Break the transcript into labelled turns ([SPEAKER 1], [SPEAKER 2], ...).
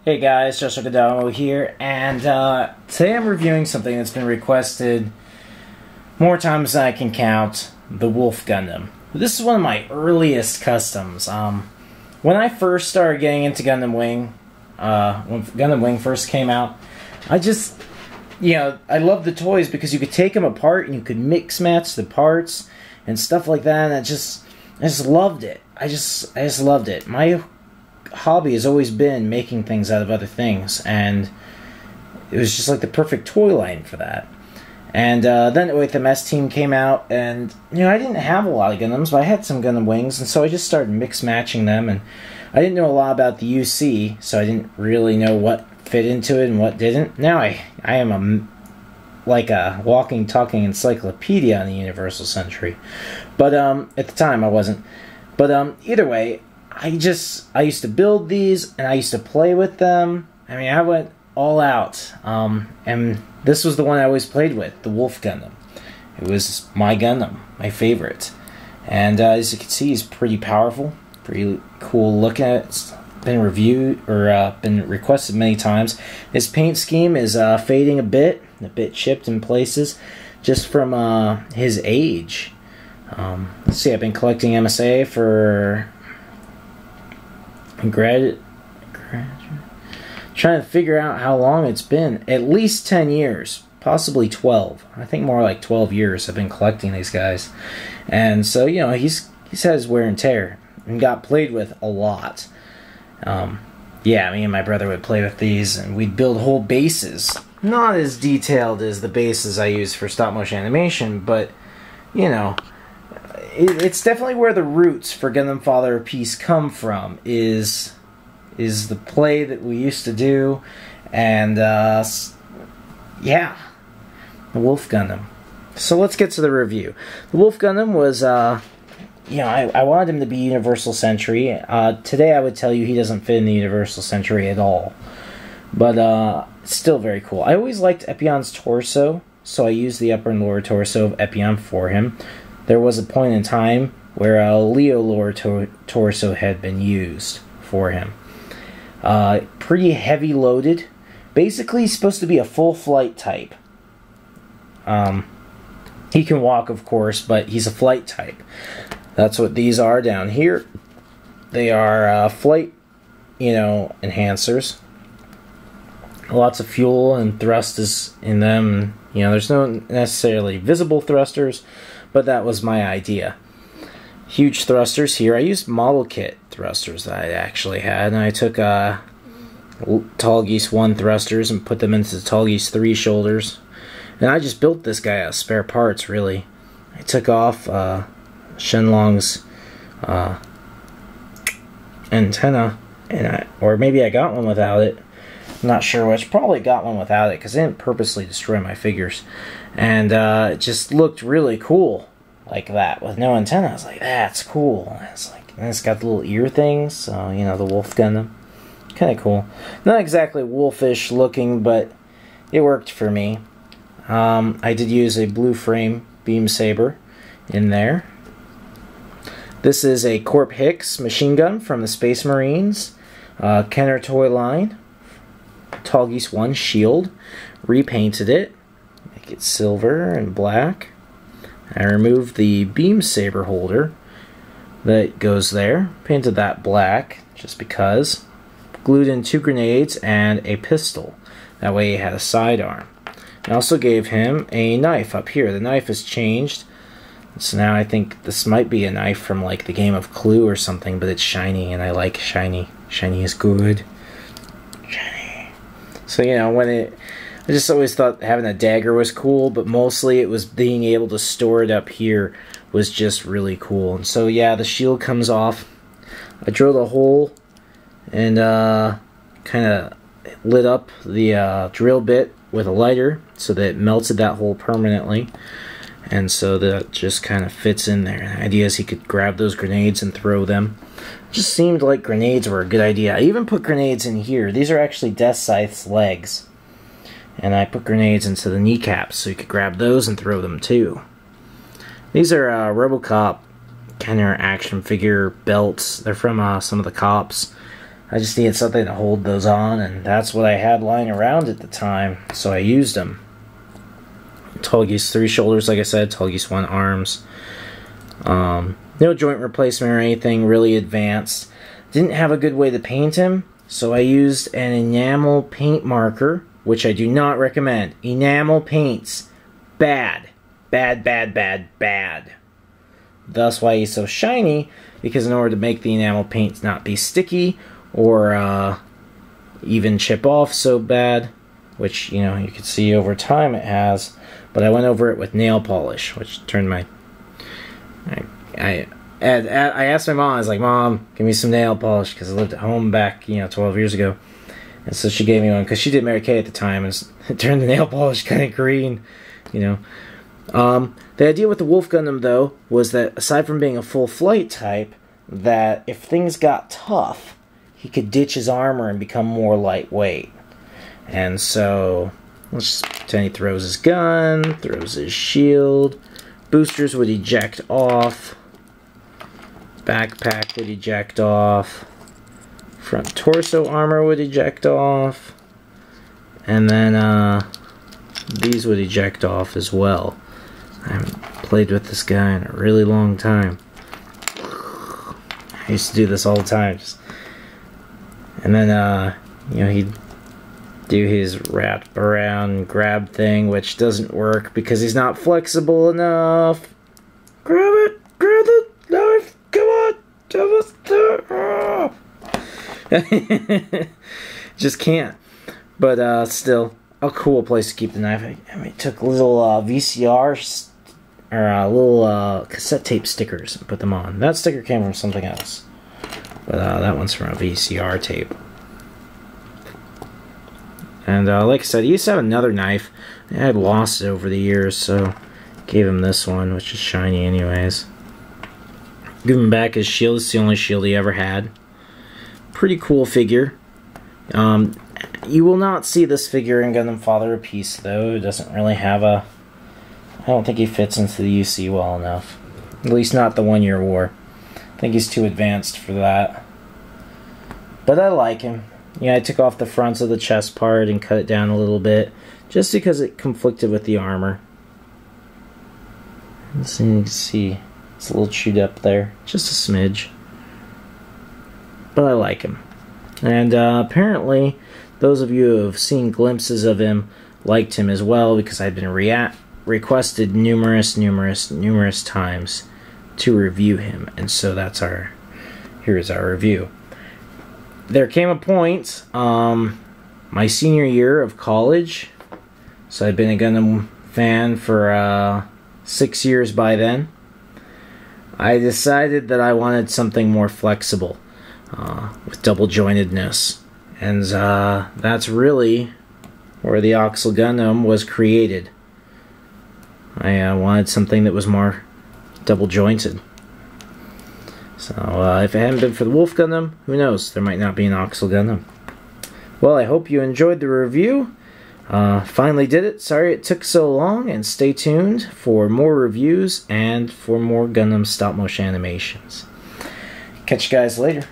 [SPEAKER 1] Hey guys, Joshua Gadamo here, and today I'm reviewing something that's been requested more times than I can count, the Wolf Gundam. This is one of my earliest customs. When I first started getting into Gundam Wing, when Gundam Wing first came out, I just, I loved the toys because you could take them apart and you could mix match the parts and stuff like that, and I just loved it. I just loved it. My hobby has always been making things out of other things, and it was just like the perfect toy line for that. And then OATHMS team came out, and I didn't have a lot of Gundams, but I had some Gundam Wings, and so I just started mix matching them. And I didn't know a lot about the UC, so I didn't really know what fit into it and what didn't. Now I am like a walking, talking encyclopedia on the Universal Century, but at the time I wasn't. But either way, I used to build these, and I used to play with them. I mean, I went all out. And this was the one I always played with, the Wolf Gundam. It was my Gundam, my favorite. And as you can see, he's pretty powerful, pretty cool looking. It's been reviewed, or been requested many times. His paint scheme is fading a bit chipped in places, just from his age. Let's see, I've been collecting MSA for trying to figure out how long it's been. At least 10 years, possibly 12. I think more like 12 years I've been collecting these guys. And so, he's had his wear and tear and got played with a lot. Yeah, me and my brother would play with these, and we'd build whole bases. Not as detailed as the bases I use for stop motion animation, but it's definitely where the roots for Gundam Father of Peace come from, is the play that we used to do. And yeah, the Wolf Gundam. So let's get to the review. The Wolf Gundam was I wanted him to be Universal Century. Today I would tell you he doesn't fit in the Universal Century at all, but still very cool. I always liked Epion's torso, so I used the upper and lower torso of Epion for him. There was a point in time where a Leo lower torso had been used for him. Pretty heavy loaded. Basically, he's supposed to be a full flight type. He can walk, of course, but he's a flight type. That's what these are down here. They are flight, enhancers. Lots of fuel and thrust is in them. There's no necessarily visible thrusters, but that was my idea. Huge thrusters here. I used model kit thrusters that I actually had, and I took Tallgeese 1 thrusters and put them into the Tallgeese 3 shoulders. And I just built this guy out of spare parts, really. I took off Shenlong's antenna, or maybe I got one without it. I'm not sure which. Probably got one without it, because I didn't purposely destroy my figures. And it just looked really cool like that with no antenna. I was like, that's cool. And it's got the little ear things, so the Wolf Gundam. Kind of cool. Not exactly wolfish looking, but it worked for me. I did use a blue frame beam saber in there. This is a Corp Hicks machine gun from the Space Marines Kenner toy line. Tallgeese 1 shield. Repainted it. Make it silver and black. I removed the beam saber holder that goes there. Painted that black just because. Glued in 2 grenades and a pistol. That way he had a sidearm. I also gave him a knife up here. The knife has changed. So now I think this might be a knife from like the game of Clue or something, but it's shiny, and I like shiny. Shiny is good. Shiny. So I just always thought having a dagger was cool, but mostly it was being able to store it up here was just really cool. And so yeah, the shield comes off. I drilled a hole and kind of lit up the drill bit with a lighter so that it melted that hole permanently. And so that just kind of fits in there. The idea is he could grab those grenades and throw them. Just seemed like grenades were a good idea. I even put grenades in here. These are actually Death Scythe's legs. And I put grenades into the kneecaps so you could grab those and throw them too. These are RoboCop Kenner action figure belts. They're from some of the cops. I just needed something to hold those on, and that's what I had lying around at the time, so I used them. Tall Geese 3 shoulders, like I said, Tall Geese 1 arms. No joint replacement or anything really advanced. Didn't have a good way to paint him, so I used an enamel paint marker, which I do not recommend. Enamel paints. Bad. Bad, bad, bad, bad. That's why he's so shiny, because in order to make the enamel paint not be sticky or even chip off so bad, which, you know, you can see over time it has, but I went over it with nail polish, which turned my... I asked my mom, I was like, Mom, give me some nail polish, because I lived at home back, 12 years ago. And so she gave me one, because she did Mary Kay at the time, and it turned the nail polish kind of green, The idea with the Wolf Gundam, though, was that aside from being a full flight type, that if things got tough, he could ditch his armor and become more lightweight. And so, let's just pretend he throws his gun, throws his shield, boosters would eject off, backpack would eject off, front torso armor would eject off, and then these would eject off as well. I haven't played with this guy in a really long time. I used to do this all the time. And then, he'd do his wrap around grab thing, which doesn't work because he's not flexible enough. Grab it! Grab the knife! Come on! Just can't. But still, a cool place to keep the knife. I mean, took little VCR or little cassette tape stickers and put them on. That sticker came from something else, but that one's from a VCR tape. And like I said, he used to have another knife. I had lost it over the years, so gave him this one, which is shiny anyways. Give him back his shield. It's the only shield he ever had. Pretty cool figure. You will not see this figure in Gundam Father of Peace, though. It doesn't really have a... I don't think he fits into the UC well enough. At least not the 1 year war. I think he's too advanced for that. But I like him. I took off the fronts of the chest part and cut it down a little bit, just because it conflicted with the armor. Let's see, you can see it's a little chewed up there. Just a smidge. But I like him. And apparently, those of you who have seen glimpses of him liked him as well, because I've been requested numerous times to review him. And so here's our review. There came a point, my senior year of college, so I'd been a Gundam fan for 6 years by then. I decided that I wanted something more flexible, with double jointedness, and that's really where the Oxel Gundam was created. I wanted something that was more double jointed. So, if it hadn't been for the Wolf Gundam, who knows? There might not be an Oxel Gundam. Well, I hope you enjoyed the review. Finally did it. Sorry it took so long, and stay tuned for more reviews and for more Gundam stop-motion animations. Catch you guys later.